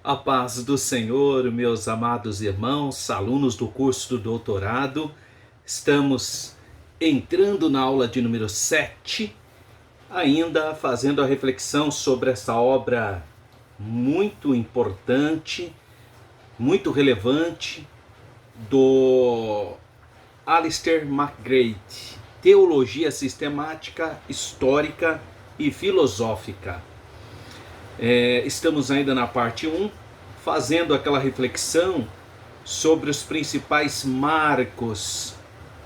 A paz do Senhor, meus amados irmãos, alunos do curso do doutorado. Estamos entrando na aula de número 7, ainda fazendo a reflexão sobre essa obra muito importante, muito relevante, do Alistair McGrath, Teologia Sistemática, Histórica e Filosófica. Estamos ainda na parte 1, fazendo aquela reflexão sobre os principais marcos,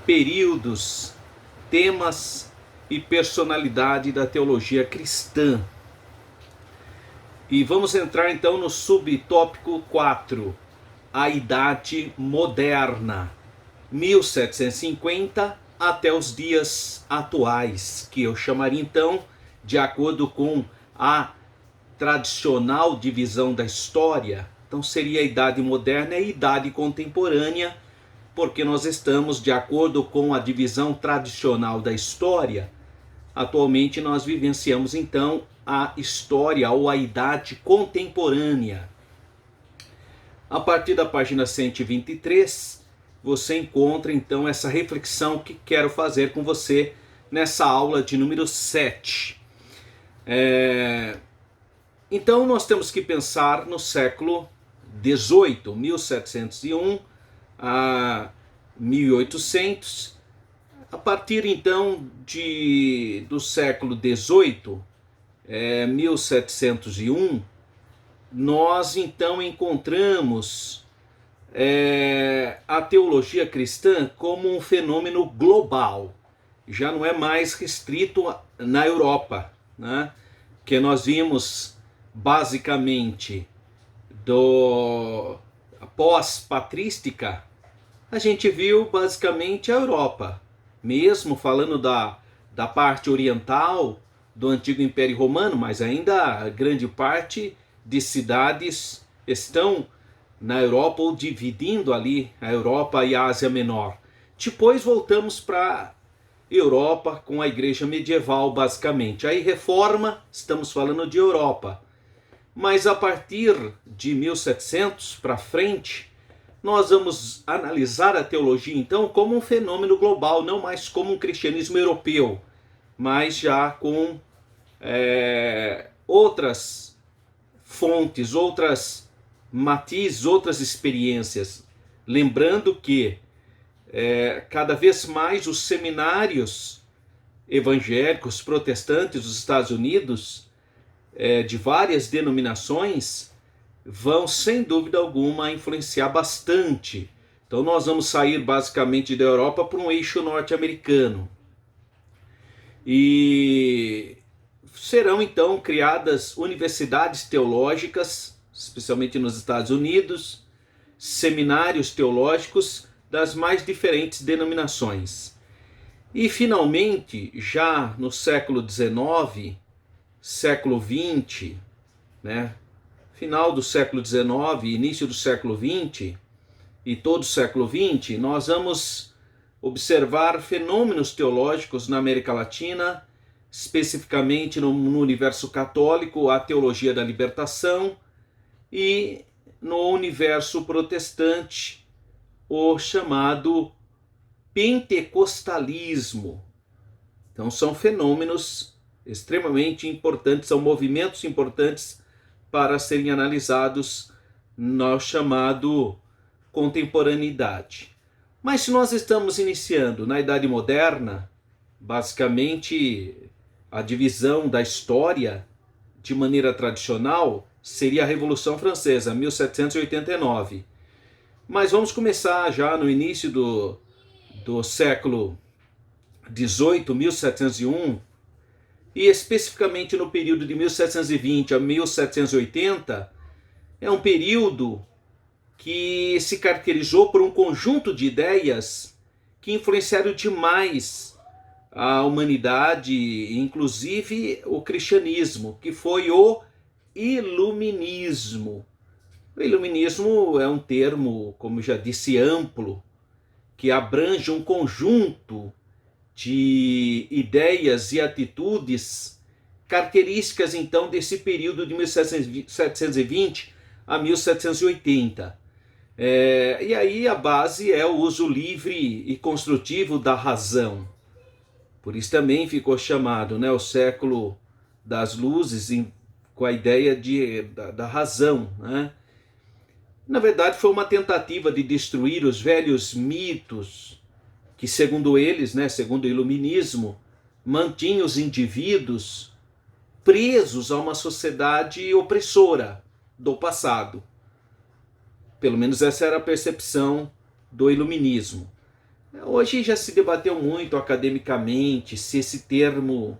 períodos, temas e personalidade da teologia cristã. E vamos entrar então no subtópico 4, a Idade Moderna, 1750 até os dias atuais, que eu chamaria então, de acordo com a tradicional divisão da história, então seria a Idade Moderna e a Idade Contemporânea, porque nós estamos, de acordo com a divisão tradicional da história, atualmente nós vivenciamos então a história ou a Idade Contemporânea. A partir da página 123, você encontra então essa reflexão que quero fazer com você nessa aula de número 7. Então nós temos que pensar no século XVIII, 1701 a 1800. A partir então do século XVIII, 1701, nós então encontramos a teologia cristã como um fenômeno global. Já não é mais restrito na Europa, né? Que nós vimos basicamente pós-patrística, a gente viu basicamente a Europa, mesmo falando da parte oriental do antigo Império Romano, mas ainda grande parte de cidades estão na Europa ou dividindo ali a Europa e a Ásia Menor. Depois voltamos para Europa com a igreja medieval basicamente. Aí reforma, estamos falando de Europa. Mas a partir de 1700 para frente, nós vamos analisar a teologia então como um fenômeno global, não mais como um cristianismo europeu, mas já com outras fontes, outras matizes, outras experiências. Lembrando que cada vez mais os seminários evangélicos protestantes dos Estados Unidos, de várias denominações, vão sem dúvida alguma influenciar bastante. Então nós vamos sair basicamente da Europa para um eixo norte-americano. E serão então criadas universidades teológicas, especialmente nos Estados Unidos, seminários teológicos das mais diferentes denominações. E finalmente, já no século XIX, século XX, né? Final do século XIX, início do século XX e todo o século XX, nós vamos observar fenômenos teológicos na América Latina, especificamente no universo católico, a teologia da libertação, e no universo protestante, o chamado pentecostalismo. Então são fenômenos extremamente importantes, são movimentos importantes para serem analisados no chamado contemporaneidade. Mas se nós estamos iniciando na Idade Moderna, basicamente a divisão da história de maneira tradicional seria a Revolução Francesa, 1789. Mas vamos começar já no início do século XVIII, 1701, e especificamente no período de 1720 a 1780, é um período que se caracterizou por um conjunto de ideias que influenciaram demais a humanidade, inclusive o cristianismo, que foi o Iluminismo. O Iluminismo é um termo, como já disse, amplo, que abrange um conjunto de ideias e atitudes características então desse período de 1720 a 1780. E aí a base é o uso livre e construtivo da razão. Por isso também ficou chamado, né, o século das luzes, com a ideia da razão, né? Na verdade, foi uma tentativa de destruir os velhos mitos que, segundo eles, né, segundo o iluminismo, mantinham os indivíduos presos a uma sociedade opressora do passado. Pelo menos essa era a percepção do iluminismo. Hoje já se debateu muito academicamente se esse termo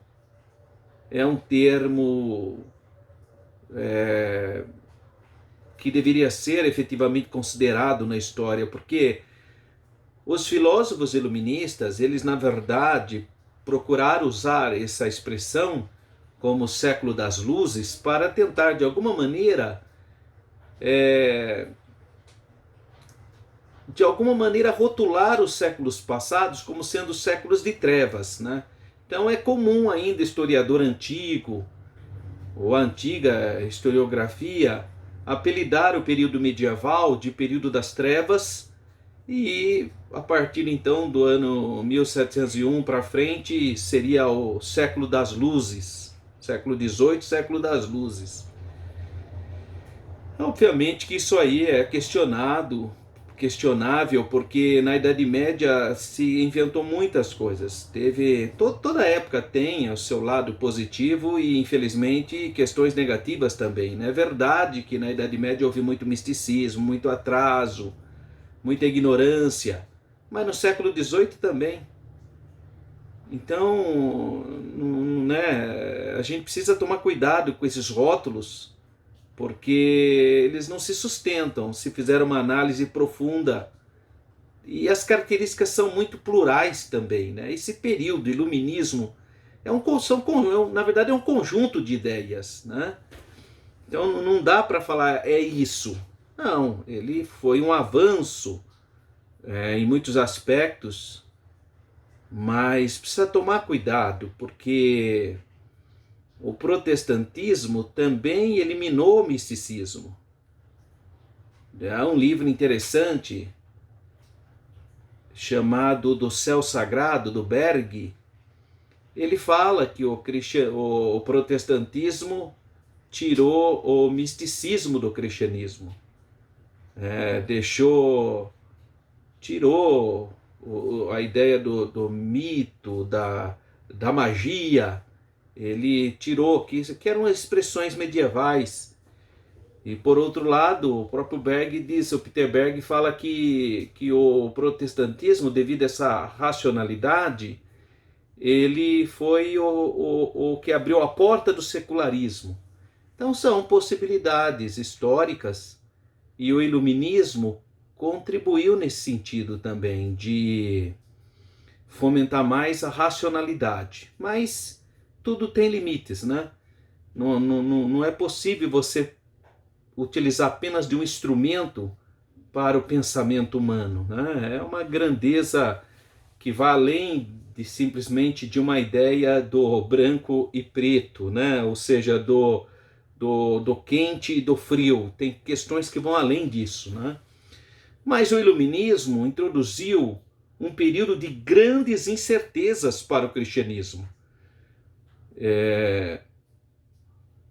é um termo que deveria ser efetivamente considerado na história, porque os filósofos iluministas, eles na verdade procuraram usar essa expressão como o século das luzes para tentar de alguma maneira rotular os séculos passados como sendo séculos de trevas, né? Então é comum ainda historiador antigo, ou a antiga historiografia, apelidar o período medieval de período das trevas, e a partir então do ano 1701 para frente seria o século das luzes, século XVIII, século das luzes. Obviamente que isso aí é questionável, porque na Idade Média se inventou muitas coisas. Toda época tem o seu lado positivo e, infelizmente, questões negativas também, né? É verdade que na Idade Média houve muito misticismo, muito atraso, muita ignorância, mas no século XVIII também. Então, né, a gente precisa tomar cuidado com esses rótulos, porque eles não se sustentam se fizer uma análise profunda. E as características são muito plurais também, né? Esse período, iluminismo, na verdade é um conjunto de ideias, né? Então não dá para falar é isso. Não, ele foi um avanço em muitos aspectos, mas precisa tomar cuidado, porque o protestantismo também eliminou o misticismo. Há um livro interessante chamado Do Céu Sagrado, do Berg. Ele fala que o protestantismo tirou o misticismo do cristianismo. Tirou a ideia do mito, da magia. Ele tirou que eram expressões medievais. E por outro lado, o próprio Berg diz, o Peter Berg fala que o protestantismo, devido a essa racionalidade, ele foi o que abriu a porta do secularismo. Então são possibilidades históricas, e o iluminismo contribuiu nesse sentido também, de fomentar mais a racionalidade. Mas tudo tem limites, né? Não é possível você utilizar apenas de um instrumento para o pensamento humano, né? É uma grandeza que vai além de simplesmente de uma ideia do branco e preto, né? Ou seja, do quente e do frio. Tem questões que vão além disso, né? Mas o iluminismo introduziu um período de grandes incertezas para o cristianismo.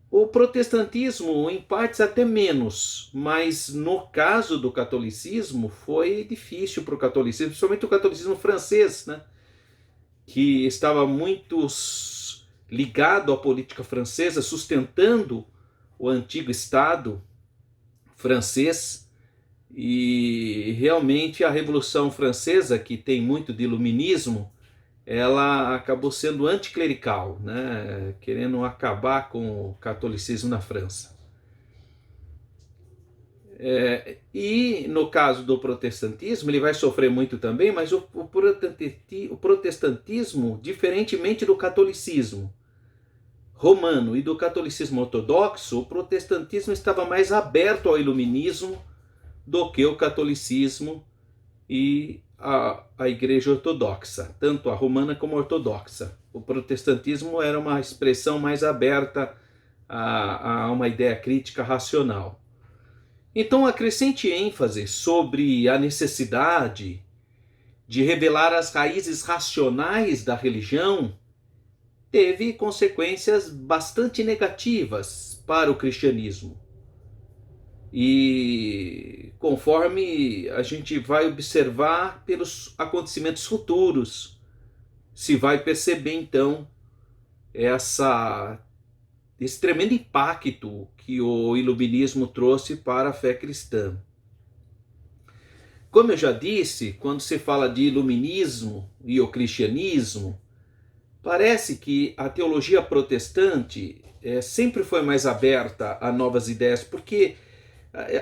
O protestantismo, em partes até menos, mas no caso do catolicismo foi difícil para o catolicismo, principalmente o catolicismo francês, né? Que estava muito ligado à política francesa, sustentando o antigo Estado francês. E realmente a Revolução Francesa, que tem muito de iluminismo, ela acabou sendo anticlerical, né? Querendo acabar com o catolicismo na França. E no caso do protestantismo, ele vai sofrer muito também, mas o protestantismo, diferentemente do catolicismo romano e do catolicismo ortodoxo, o protestantismo estava mais aberto ao iluminismo do que o catolicismo e a igreja ortodoxa, tanto a romana como a ortodoxa. O protestantismo era uma expressão mais aberta a uma ideia crítica racional. Então, a crescente ênfase sobre a necessidade de revelar as raízes racionais da religião teve consequências bastante negativas para o cristianismo. E conforme a gente vai observar pelos acontecimentos futuros, se vai perceber então esse tremendo impacto que o iluminismo trouxe para a fé cristã. Como eu já disse, quando se fala de iluminismo e o cristianismo, parece que a teologia protestante sempre foi mais aberta a novas ideias, porque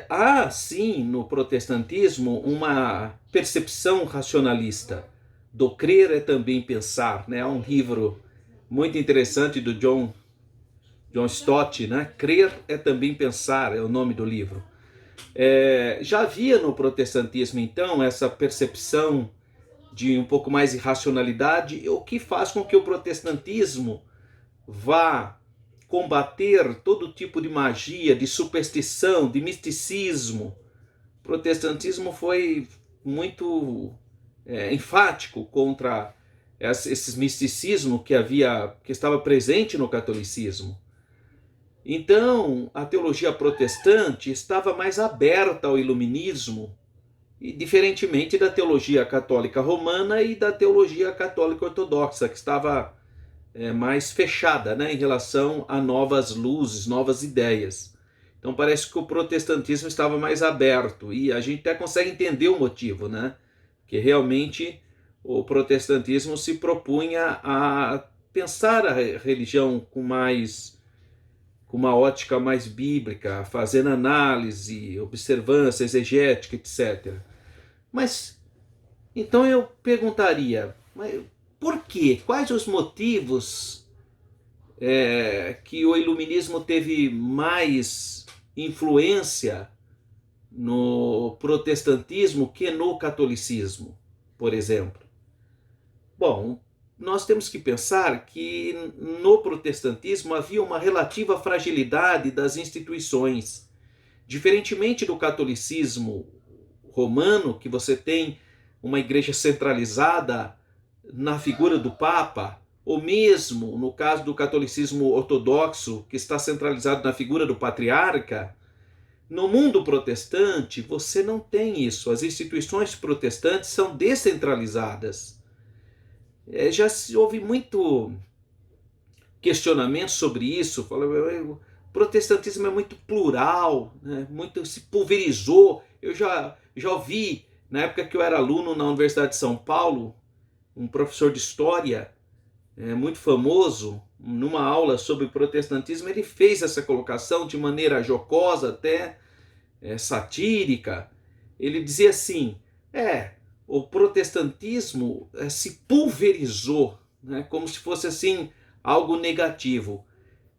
há sim no protestantismo uma percepção racionalista. Do crer é também pensar, né? Há um livro muito interessante do John Stott, né? Crer é também pensar, é o nome do livro. Já havia no protestantismo, então, essa percepção de um pouco mais de racionalidade, o que faz com que o protestantismo vá combater todo tipo de magia, de superstição, de misticismo. O protestantismo foi muito enfático contra esse misticismo que estava presente no catolicismo. Então, a teologia protestante estava mais aberta ao iluminismo, e diferentemente da teologia católica romana e da teologia católica ortodoxa, que estava mais fechada, né, em relação a novas luzes, novas ideias. Então parece que o protestantismo estava mais aberto, e a gente até consegue entender o motivo, né? Que realmente o protestantismo se propunha a pensar a religião com uma ótica mais bíblica, fazendo análise, observância, exegética, etc. Mas, então eu perguntaria, mas por quê? Quais os motivos que o iluminismo teve mais influência no protestantismo que no catolicismo, por exemplo? Bom, nós temos que pensar que no protestantismo havia uma relativa fragilidade das instituições. Diferentemente do catolicismo romano, que você tem uma igreja centralizada na figura do Papa, ou mesmo no caso do catolicismo ortodoxo, que está centralizado na figura do patriarca, no mundo protestante você não tem isso. As instituições protestantes são descentralizadas. Já se houve muito questionamento sobre isso. O protestantismo é muito plural, né? Muito se pulverizou. Eu já ouvi, na época que eu era aluno na Universidade de São Paulo, um professor de história muito famoso, numa aula sobre protestantismo, ele fez essa colocação de maneira jocosa, até satírica. Ele dizia assim, o protestantismo se pulverizou, né, como se fosse assim algo negativo.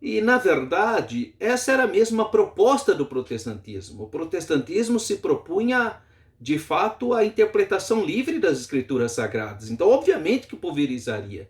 E, na verdade, essa era a mesma proposta do protestantismo. O protestantismo se propunha, de fato, a interpretação livre das escrituras sagradas. Então, obviamente que pulverizaria.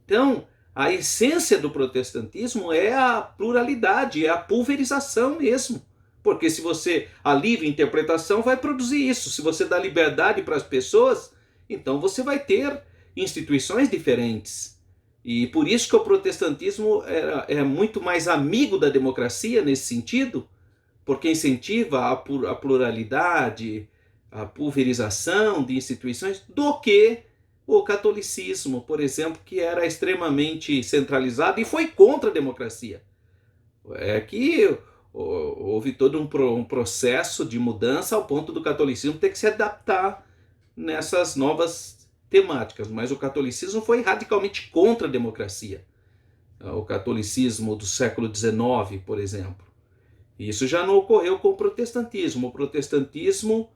Então, a essência do protestantismo é a pluralidade, é a pulverização mesmo. Porque se você, a livre interpretação vai produzir isso. Se você dá liberdade para as pessoas, então você vai ter instituições diferentes. E por isso que o protestantismo é muito mais amigo da democracia nesse sentido, porque incentiva a pluralidade, a pulverização de instituições, do que o catolicismo, por exemplo, que era extremamente centralizado e foi contra a democracia. É que houve todo um processo de mudança ao ponto do catolicismo ter que se adaptar nessas novas temáticas, mas o catolicismo foi radicalmente contra a democracia. O catolicismo do século XIX, por exemplo. Isso já não ocorreu com o protestantismo. O protestantismo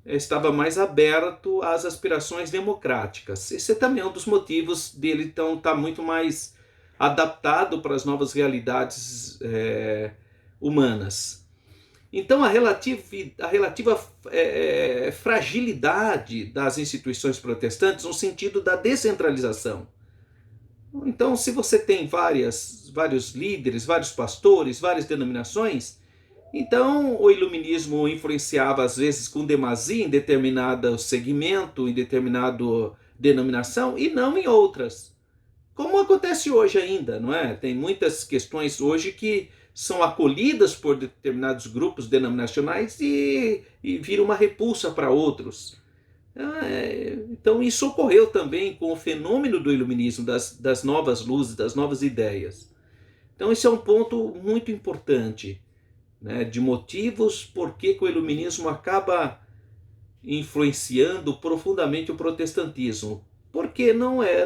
estava mais aberto às aspirações democráticas. Esse é também um dos motivos dele então estar muito mais adaptado para as novas realidades humanas. Então a relativa fragilidade das instituições protestantes no sentido da descentralização. Então, se você tem vários líderes, vários pastores, várias denominações, Então, o iluminismo influenciava, às vezes, com demasia em determinado segmento, em determinada denominação, e não em outras. Como acontece hoje ainda, não é? Tem muitas questões hoje que são acolhidas por determinados grupos denominacionais e vira uma repulsa para outros. Então isso ocorreu também com o fenômeno do iluminismo, das novas luzes, das novas ideias. Então esse é um ponto muito importante, né, de motivos por que o iluminismo acaba influenciando profundamente o protestantismo. Porque não é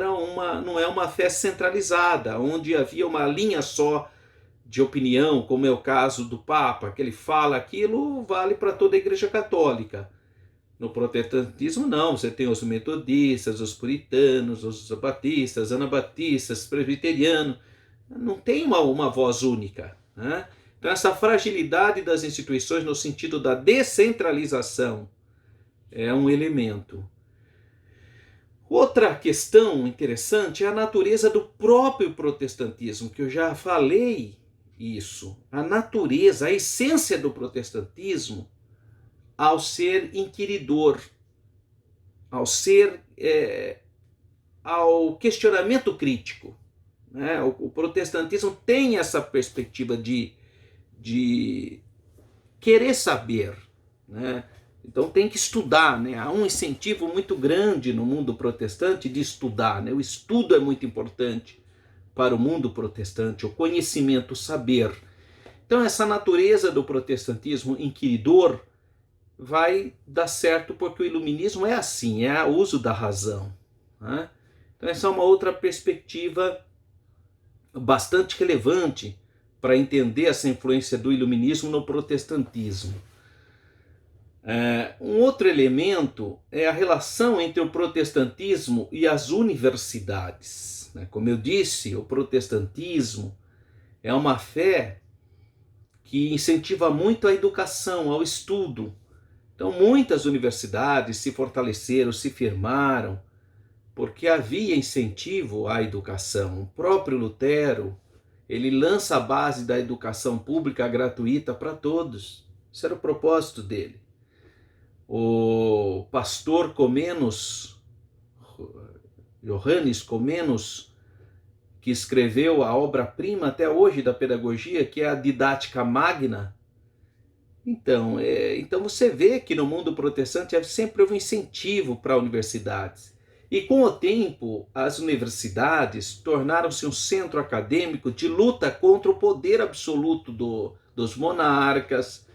uma fé centralizada, onde havia uma linha só de opinião, como é o caso do Papa, que ele fala aquilo, vale para toda a Igreja Católica. No protestantismo não, você tem os metodistas, os puritanos, os batistas, anabatistas, presbiterianos, não tem uma voz única, né? Então essa fragilidade das instituições no sentido da descentralização é um elemento. Outra questão interessante é a natureza do próprio protestantismo, que eu já falei isso. A natureza, a essência do protestantismo, ao ser inquiridor, ao questionamento crítico, né? O protestantismo tem essa perspectiva de querer saber, né? Então tem que estudar, né? Há um incentivo muito grande no mundo protestante de estudar, né? O estudo é muito importante para o mundo protestante, o conhecimento, o saber. Então essa natureza do protestantismo inquiridor vai dar certo porque o iluminismo é assim, é o uso da razão, né? Então essa é uma outra perspectiva bastante relevante para entender essa influência do iluminismo no protestantismo. Um outro elemento é a relação entre o protestantismo e as universidades. Como eu disse, o protestantismo é uma fé que incentiva muito a educação, ao estudo. Então muitas universidades se fortaleceram, se firmaram, porque havia incentivo à educação. O próprio Lutero, ele lança a base da educação pública gratuita para todos. Isso era o propósito dele. O pastor Comênus, Johannes Comênus, que escreveu a obra-prima até hoje da pedagogia, que é a Didática Magna. Então você vê que no mundo protestante sempre houve um incentivo para universidades. E com o tempo, as universidades tornaram-se um centro acadêmico de luta contra o poder absoluto dos monarcas,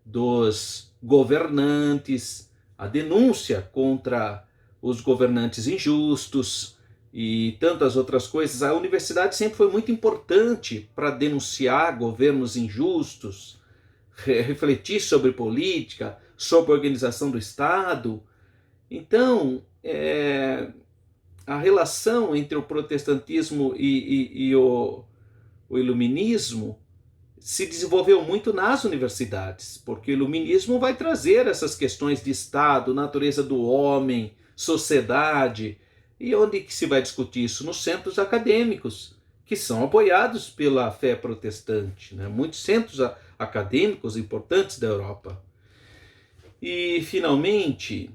dos governantes, a denúncia contra os governantes injustos e tantas outras coisas. A universidade sempre foi muito importante para denunciar governos injustos, refletir sobre política, sobre a organização do Estado. Então, a relação entre o protestantismo e o iluminismo se desenvolveu muito nas universidades, porque o iluminismo vai trazer essas questões de Estado, natureza do homem, sociedade. E onde que se vai discutir isso? Nos centros acadêmicos, que são apoiados pela fé protestante, né? Muitos centros acadêmicos importantes da Europa. E, finalmente,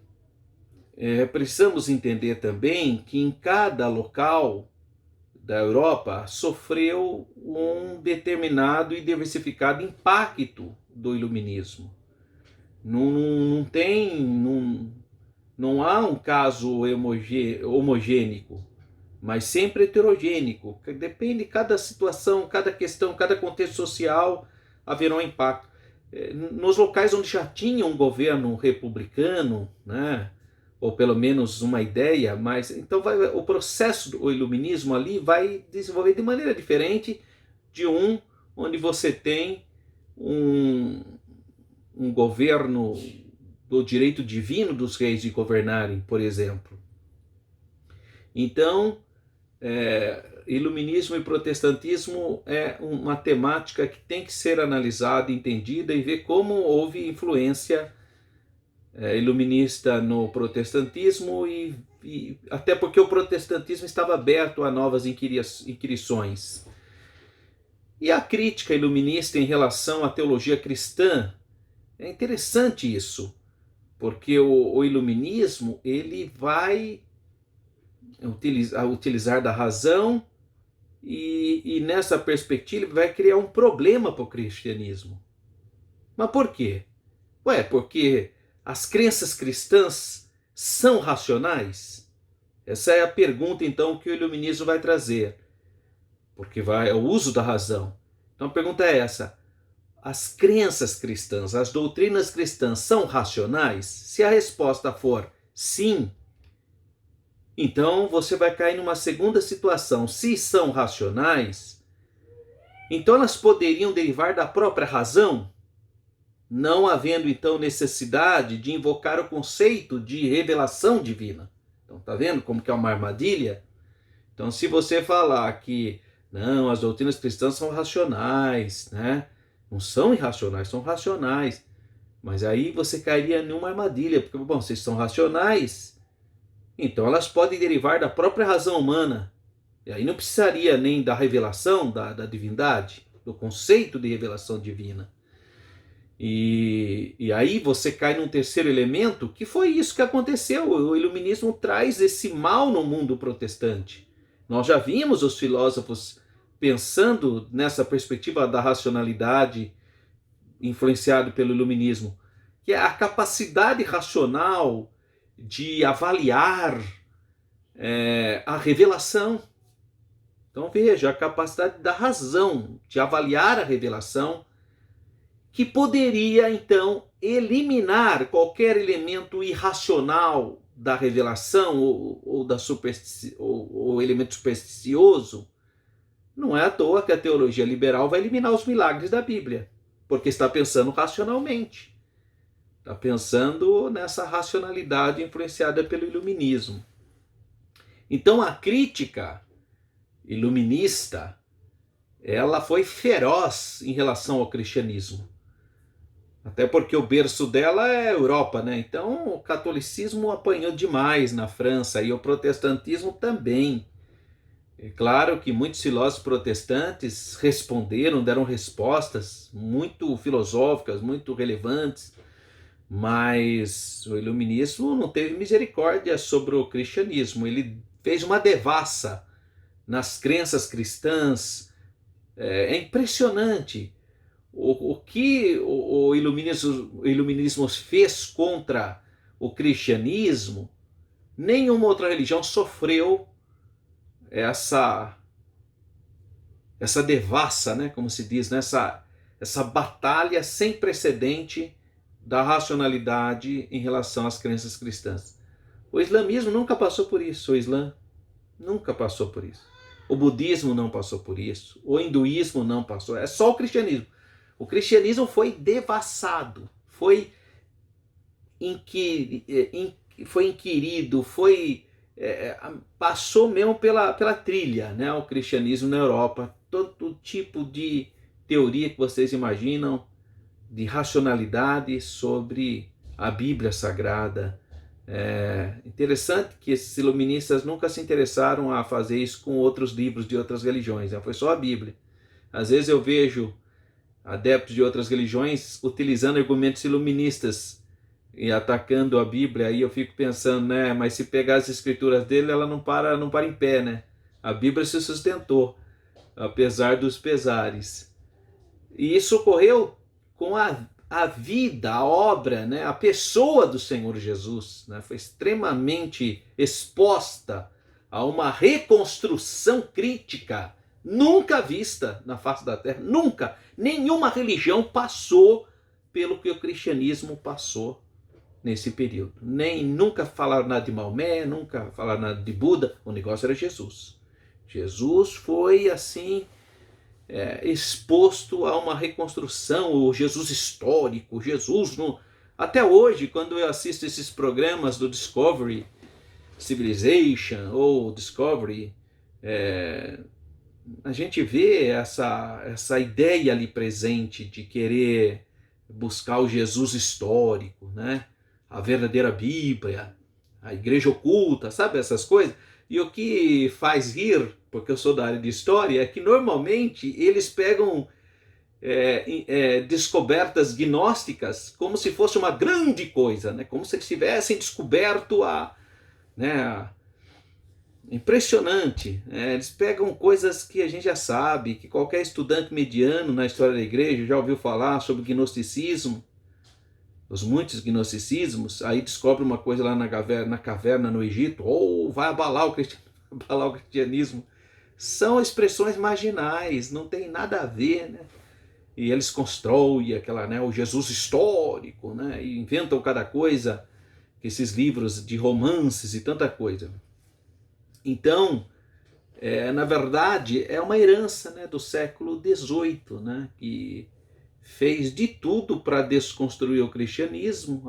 precisamos entender também que em cada local da Europa sofreu um determinado e diversificado impacto do iluminismo. Não há um caso homogêneo, mas sempre heterogêneo. Depende de cada situação, cada questão, cada contexto social, haverá um impacto. Nos locais onde já tinha um governo republicano, né, ou pelo menos uma ideia, mas então o processo do iluminismo ali vai desenvolver de maneira diferente de onde você tem um governo do direito divino dos reis de governarem, por exemplo. Então, iluminismo e protestantismo é uma temática que tem que ser analisada, entendida e ver como houve influência iluminista no protestantismo e até porque o protestantismo estava aberto a novas inquirições. E a crítica iluminista em relação à teologia cristã, é interessante isso, porque o iluminismo ele vai utilizar da razão e nessa perspectiva ele vai criar um problema para o cristianismo. Mas por quê? Porque as crenças cristãs são racionais? Essa é a pergunta então que o iluminismo vai trazer, porque é o uso da razão. Então a pergunta é essa: as crenças cristãs, as doutrinas cristãs são racionais? Se a resposta for sim, então você vai cair numa segunda situação. Se são racionais, então elas poderiam derivar da própria razão, não havendo então necessidade de invocar o conceito de revelação divina. Então tá vendo como que é uma armadilha? Então se você falar que não, as doutrinas cristãs são racionais, né? Não são irracionais, são racionais. Mas aí você cairia numa armadilha, porque, bom, vocês são racionais, então elas podem derivar da própria razão humana. E aí não precisaria nem da revelação da divindade, do conceito de revelação divina. E aí você cai num terceiro elemento, que foi isso que aconteceu. O iluminismo traz esse mal no mundo protestante. Nós já vimos os filósofos pensando nessa perspectiva da racionalidade, influenciado pelo iluminismo, que é a capacidade racional de avaliar a revelação. Então veja, a capacidade da razão de avaliar a revelação, que poderia então eliminar qualquer elemento irracional da revelação ou elemento supersticioso. Não é à toa que a teologia liberal vai eliminar os milagres da Bíblia, porque está pensando racionalmente. Está pensando nessa racionalidade influenciada pelo iluminismo. Então a crítica iluminista, ela foi feroz em relação ao cristianismo. Até porque o berço dela é a Europa, né? Então o catolicismo apanhou demais na França e o protestantismo também. É claro que muitos filósofos protestantes responderam, deram respostas muito filosóficas, muito relevantes, mas o iluminismo não teve misericórdia sobre o cristianismo. Ele fez uma devassa nas crenças cristãs. É impressionante o que o iluminismo fez contra o cristianismo. Nenhuma outra religião sofreu essa devassa, né, como se diz, né, essa batalha sem precedente da racionalidade em relação às crenças cristãs. O islamismo nunca passou por isso, o Islã nunca passou por isso. O budismo não passou por isso, o hinduísmo não passou, é só o cristianismo. O cristianismo foi devassado, foi inquirido, passou mesmo pela trilha, né? O cristianismo na Europa. Todo tipo de teoria que vocês imaginam, de racionalidade sobre a Bíblia Sagrada. É interessante que esses iluministas nunca se interessaram a fazer isso com outros livros de outras religiões, né? Foi só a Bíblia. Às vezes eu vejo adeptos de outras religiões utilizando argumentos iluministas e atacando a Bíblia, aí eu fico pensando, né, mas se pegar as escrituras dele, ela não para em pé, né? A Bíblia se sustentou, apesar dos pesares. E isso ocorreu com a vida, a obra, né, a pessoa do Senhor Jesus, né? Foi extremamente exposta a uma reconstrução crítica nunca vista na face da terra, nunca. Nenhuma religião passou pelo que o cristianismo passou nesse período. Nunca falaram nada de Maomé, nunca falaram nada de Buda, o negócio era Jesus. Jesus foi assim exposto a uma reconstrução, o Jesus histórico, Jesus no... Até hoje, quando eu assisto esses programas do Discovery Civilization ou Discovery, a gente vê essa ideia ali presente de querer buscar o Jesus histórico, né? A verdadeira Bíblia, a igreja oculta, sabe essas coisas? E o que faz rir, porque eu sou da área de história, é que normalmente eles pegam descobertas gnósticas como se fosse uma grande coisa, né? Como se eles tivessem descoberto né, impressionante. Eles pegam coisas que a gente já sabe, que qualquer estudante mediano na história da igreja já ouviu falar sobre gnosticismo, os muitos gnosticismos, aí descobre uma coisa lá na caverna no Egito, ou vai abalar abalar o cristianismo. São expressões marginais, não tem nada a ver, né? E eles constroem aquela, né, o Jesus histórico, né, e inventam cada coisa, esses livros de romances e tanta coisa. Então, na verdade, é uma herança, né, do século XVIII, né, que fez de tudo para desconstruir o cristianismo,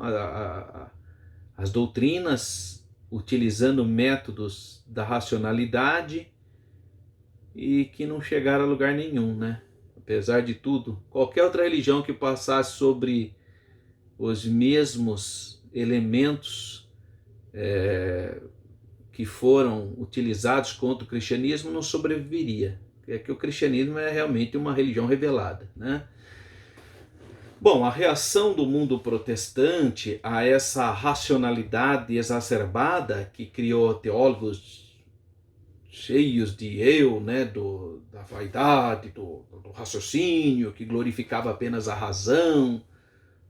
as doutrinas, utilizando métodos da racionalidade e que não chegaram a lugar nenhum, né? Apesar de tudo, qualquer outra religião que passasse sobre os mesmos elementos que foram utilizados contra o cristianismo não sobreviveria. É que o cristianismo é realmente uma religião revelada, né? Bom, a reação do mundo protestante a essa racionalidade exacerbada que criou teólogos cheios de eu, né, da vaidade, do raciocínio, que glorificava apenas a razão,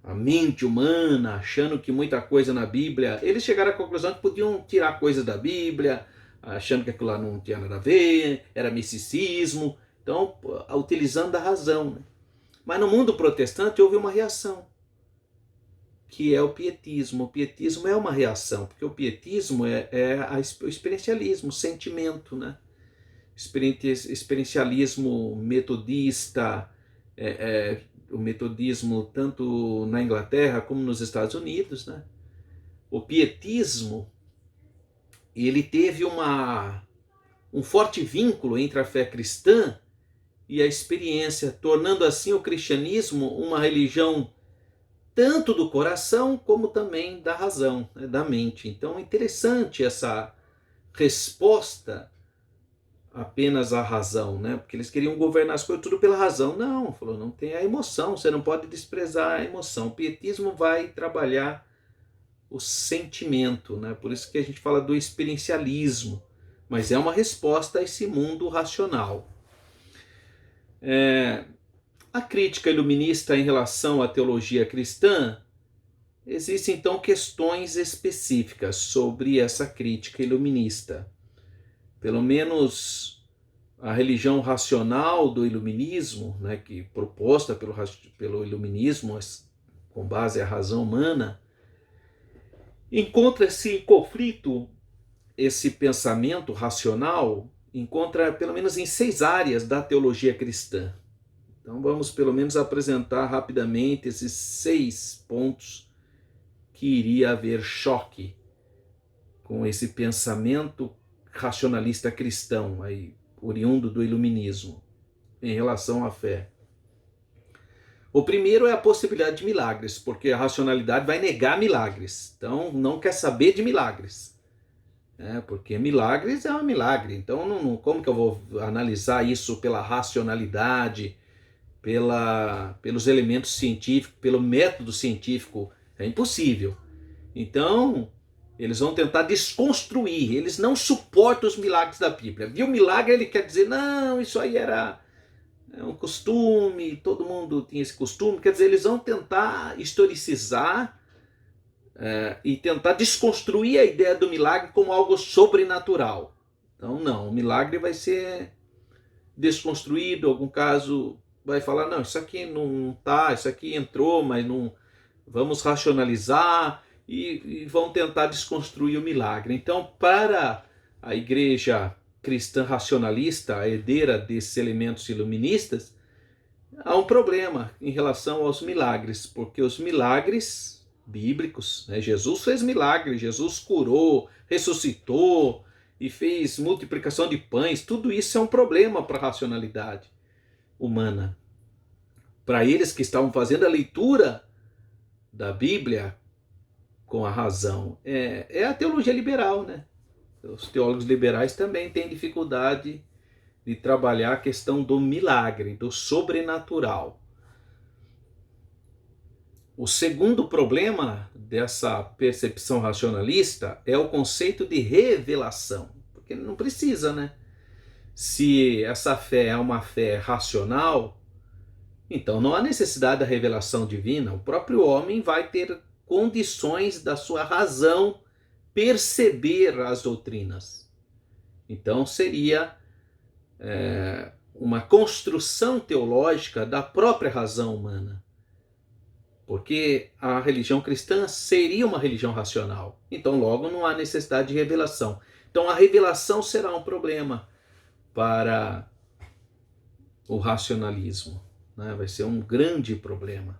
a mente humana, achando que muita coisa na Bíblia, eles chegaram à conclusão que podiam tirar coisas da Bíblia, achando que aquilo lá não tinha nada a ver, era misticismo, então utilizando a razão, né? Mas no mundo protestante houve uma reação, que é o pietismo. O pietismo é uma reação, porque o pietismo é o experiencialismo, o sentimento, né? Experiencialismo metodista, o metodismo tanto na Inglaterra como nos Estados Unidos, né? O pietismo, ele teve um forte vínculo entre a fé cristã e a experiência, tornando assim o cristianismo uma religião tanto do coração como também da razão, né, da mente. Então é interessante essa resposta apenas à razão, né? Porque eles queriam governar as coisas tudo pela razão. Não, falou, não tem a emoção, você não pode desprezar a emoção. O pietismo vai trabalhar o sentimento, né? Por isso que a gente fala do experiencialismo, mas é uma resposta a esse mundo racional. A crítica iluminista em relação à teologia cristã, existem então questões específicas sobre essa crítica iluminista. Pelo menos a religião racional do iluminismo, né, que proposta pelo iluminismo com base à razão humana, encontra-se em conflito. Esse pensamento racional encontra pelo menos em 6 áreas da teologia cristã. Então vamos pelo menos apresentar rapidamente esses 6 pontos que iria haver choque com esse pensamento racionalista cristão, aí, oriundo do iluminismo, em relação à fé. O primeiro é a possibilidade de milagres, porque a racionalidade vai negar milagres, então não quer saber de milagres. Porque milagres é um milagre, então como que eu vou analisar isso pela racionalidade, pelos elementos científicos, pelo método científico? É impossível. Então eles vão tentar desconstruir, eles não suportam os milagres da Bíblia. Viu milagre, ele quer dizer, não, isso aí era um costume, todo mundo tinha esse costume, quer dizer, eles vão tentar historicizar e tentar desconstruir a ideia do milagre como algo sobrenatural. Então não, o milagre vai ser desconstruído, em algum caso vai falar, não, isso aqui não tá, isso aqui entrou, mas não, vamos racionalizar e vão tentar desconstruir o milagre. Então, para a igreja cristã racionalista, a herdeira desses elementos iluministas, há um problema em relação aos milagres, porque os milagres bíblicos, né? Jesus fez milagres, Jesus curou, ressuscitou e fez multiplicação de pães, tudo isso é um problema para a racionalidade humana. Para eles que estavam fazendo a leitura da Bíblia com a razão, é a teologia liberal, né? Os teólogos liberais também têm dificuldade de trabalhar a questão do milagre, do sobrenatural. O segundo problema dessa percepção racionalista é o conceito de revelação, porque não precisa, né? Se essa fé é uma fé racional, então não há necessidade da revelação divina. O próprio homem vai ter condições da sua razão perceber as doutrinas. Então seria uma construção teológica da própria razão humana. Porque a religião cristã seria uma religião racional. Então logo não há necessidade de revelação. Então a revelação será um problema para o racionalismo, né? Vai ser um grande problema.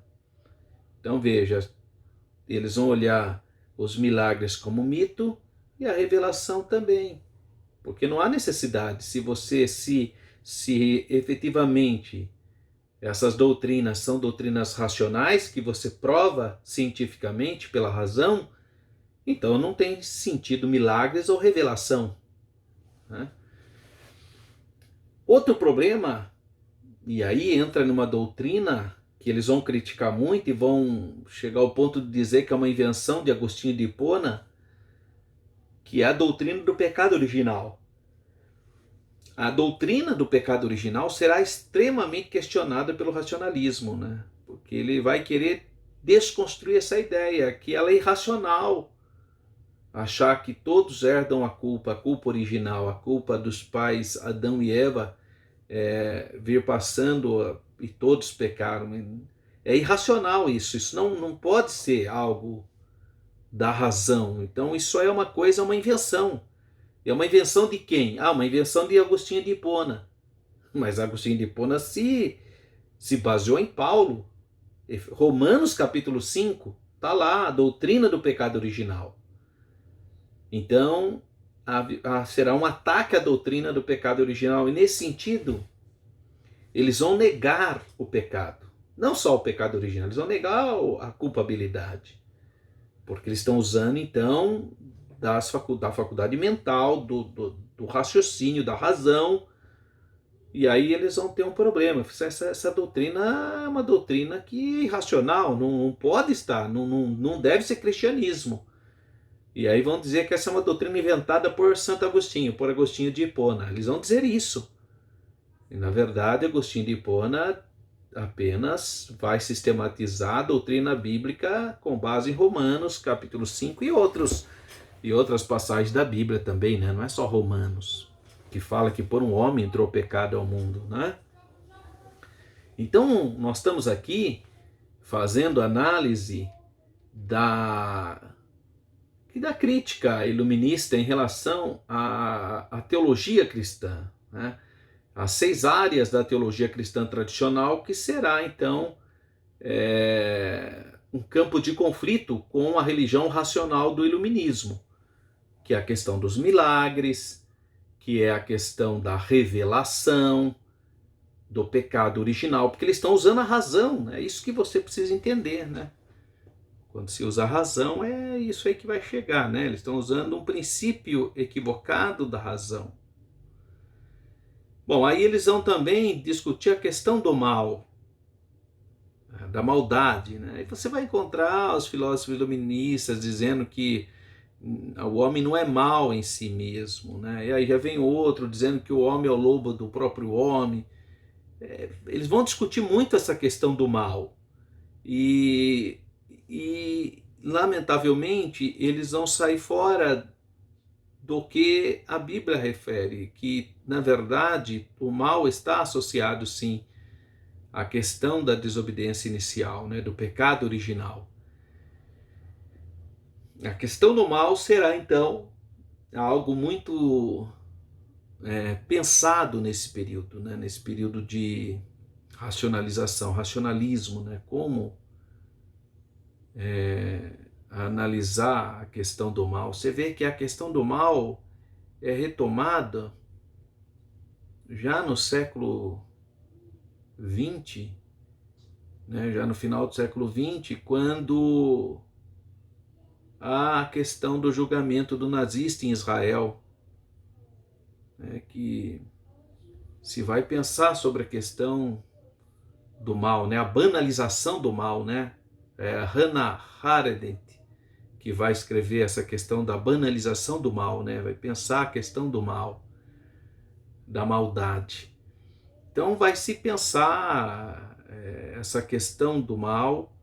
Então veja, eles vão olhar os milagres como mito e a revelação também, porque não há necessidade. Se você se efetivamente essas doutrinas são doutrinas racionais que você prova cientificamente pela razão, então não tem sentido milagres ou revelação, né? Outro problema, e aí entra numa doutrina que eles vão criticar muito e vão chegar ao ponto de dizer que é uma invenção de Agostinho de Hipona, que é a doutrina do pecado original. A doutrina do pecado original será extremamente questionada pelo racionalismo, né? Porque ele vai querer desconstruir essa ideia, que ela é irracional. Achar que todos herdam a culpa original, a culpa dos pais Adão e Eva, vir passando e todos pecaram. É irracional isso não pode ser algo da razão. Então isso é uma coisa, uma invenção. É uma invenção de quem? Uma invenção de Agostinho de Hipona. Mas Agostinho de Hipona se baseou em Paulo. Romanos capítulo 5, está lá, a doutrina do pecado original. Então, será um ataque à doutrina do pecado original. E nesse sentido, eles vão negar o pecado. Não só o pecado original, eles vão negar a culpabilidade. Porque eles estão usando, então, da faculdade mental, do raciocínio, da razão. E aí eles vão ter um problema. Essa doutrina é uma doutrina que é irracional, não pode estar, não deve ser cristianismo. E aí vão dizer que essa é uma doutrina inventada por Santo Agostinho, por Agostinho de Hipona. Eles vão dizer isso. E na verdade, Agostinho de Hipona apenas vai sistematizar a doutrina bíblica com base em Romanos, capítulo 5 e outras passagens da Bíblia também, né? Não é só Romanos, que fala que por um homem entrou o pecado ao mundo, né? Então, nós estamos aqui fazendo análise da crítica iluminista em relação à teologia cristã, né? As 6 áreas da teologia cristã tradicional, que será, então, um campo de conflito com a religião racional do iluminismo, que é a questão dos milagres, que é a questão da revelação, do pecado original, porque eles estão usando a razão, é isso que você precisa entender, né? Quando se usa a razão, é isso aí que vai chegar, né? Eles estão usando um princípio equivocado da razão. Bom, aí eles vão também discutir a questão do mal, da maldade, né? E você vai encontrar os filósofos iluministas dizendo que o homem não é mal em si mesmo, né? E aí já vem outro dizendo que o homem é o lobo do próprio homem. Eles vão discutir muito essa questão do mal. E lamentavelmente, eles vão sair fora do que a Bíblia refere, que, na verdade, o mal está associado, sim, à questão da desobediência inicial, né, do pecado original. A questão do mal será, então, algo muito pensado nesse período, né, nesse período de racionalização, racionalismo, né, como analisar a questão do mal. Você vê que a questão do mal é retomada já no século XX, né, já no final do século XX, quando há a questão do julgamento do nazista em Israel. né, que se vai pensar sobre a questão do mal, né, a banalização do mal, né? É a Hannah Arendt que vai escrever essa questão da banalização do mal, né? Vai pensar a questão do mal, da maldade. Então vai se pensar essa questão do mal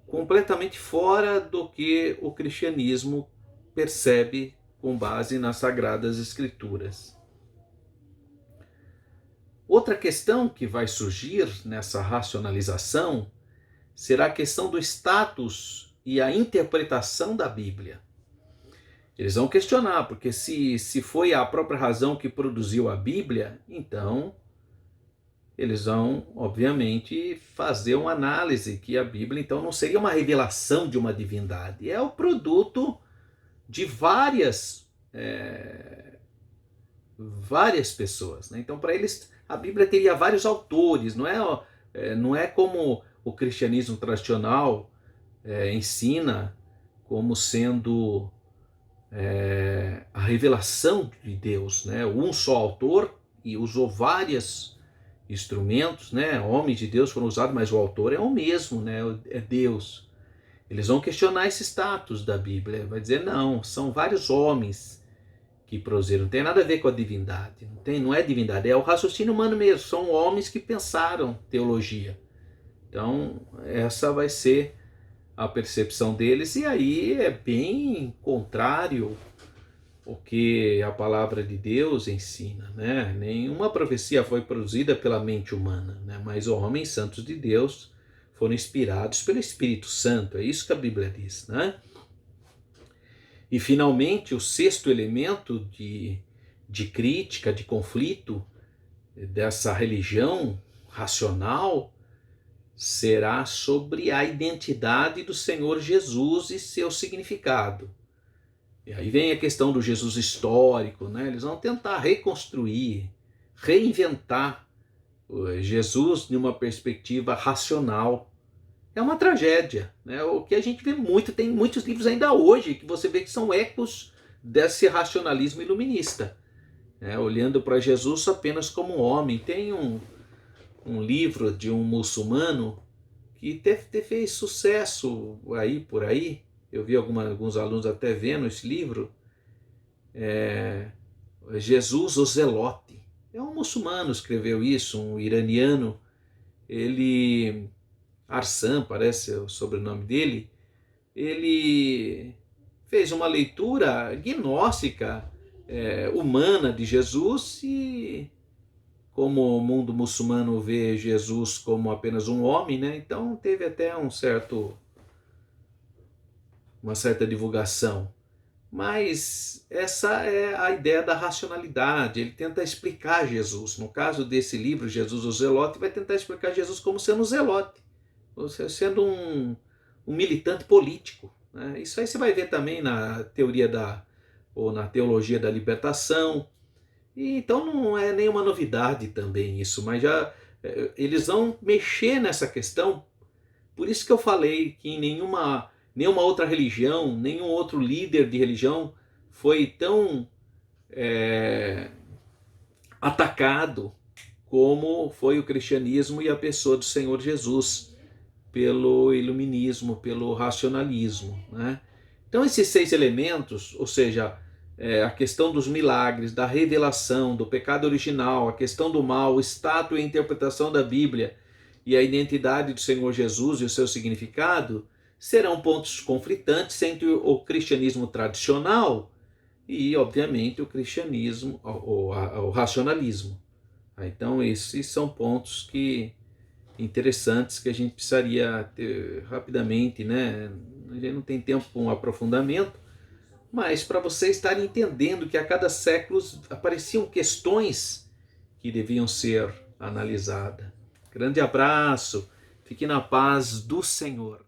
completamente fora do que o cristianismo percebe com base nas Sagradas Escrituras. Outra questão que vai surgir nessa racionalização será a questão do status e a interpretação da Bíblia. Eles vão questionar, porque se foi a própria razão que produziu a Bíblia, então eles vão, obviamente, fazer uma análise que a Bíblia, então, não seria uma revelação de uma divindade, é o produto de várias pessoas, né? Então, para eles, a Bíblia teria vários autores, não é como o cristianismo tradicional ensina como sendo a revelação de Deus, né? Um só autor, e usou vários instrumentos, né? Homens de Deus foram usados, mas o autor é o mesmo, né? É Deus. Eles vão questionar esse status da Bíblia, vai dizer não, são vários homens que produziram, não tem nada a ver com a divindade, não é divindade, é o raciocínio humano mesmo, são homens que pensaram teologia. Então essa vai ser a percepção deles, e aí é bem contrário o que a palavra de Deus ensina, né? Nenhuma profecia foi produzida pela mente humana, né? Mas os homens santos de Deus foram inspirados pelo Espírito Santo, é isso que a Bíblia diz, né? E finalmente o sexto elemento de crítica, de conflito dessa religião racional será sobre a identidade do Senhor Jesus e seu significado. E aí vem a questão do Jesus histórico, né? Eles vão tentar reconstruir, reinventar Jesus numa perspectiva racional. É uma tragédia, né? O que a gente vê muito, tem muitos livros ainda hoje que você vê que são ecos desse racionalismo iluminista, né? Olhando para Jesus apenas como um homem. Tem um livro de um muçulmano que fez sucesso aí por aí. Eu vi alguns alunos até vendo esse livro. Jesus o Zelote. É um muçulmano que escreveu isso, um iraniano. Ele, Arslan, parece o sobrenome dele. Ele fez uma leitura gnóstica, humana de Jesus, e como o mundo muçulmano vê Jesus como apenas um homem, né? Então teve até uma certa divulgação. Mas essa é a ideia da racionalidade. Ele tenta explicar Jesus. No caso desse livro, Jesus o Zelote, vai tentar explicar Jesus como sendo um zelote, sendo um militante político, né? Isso aí você vai ver também na teoria ou na teologia da libertação. E então não é nenhuma novidade também isso, mas já eles vão mexer nessa questão. Por isso que eu falei que em nenhuma outra religião, nenhum outro líder de religião foi tão atacado como foi o cristianismo e a pessoa do Senhor Jesus, pelo iluminismo, pelo racionalismo, né? Então esses 6 elementos, ou seja, a questão dos milagres, da revelação, do pecado original, a questão do mal, o status e a interpretação da Bíblia e a identidade do Senhor Jesus e o seu significado, serão pontos conflitantes entre o cristianismo tradicional e, obviamente, o cristianismo, o racionalismo. Então esses são pontos interessantes que a gente precisaria ter rapidamente, né? A gente não tem tempo para um aprofundamento, mas para vocês estarem entendendo que a cada século apareciam questões que deviam ser analisadas. Grande abraço, fique na paz do Senhor.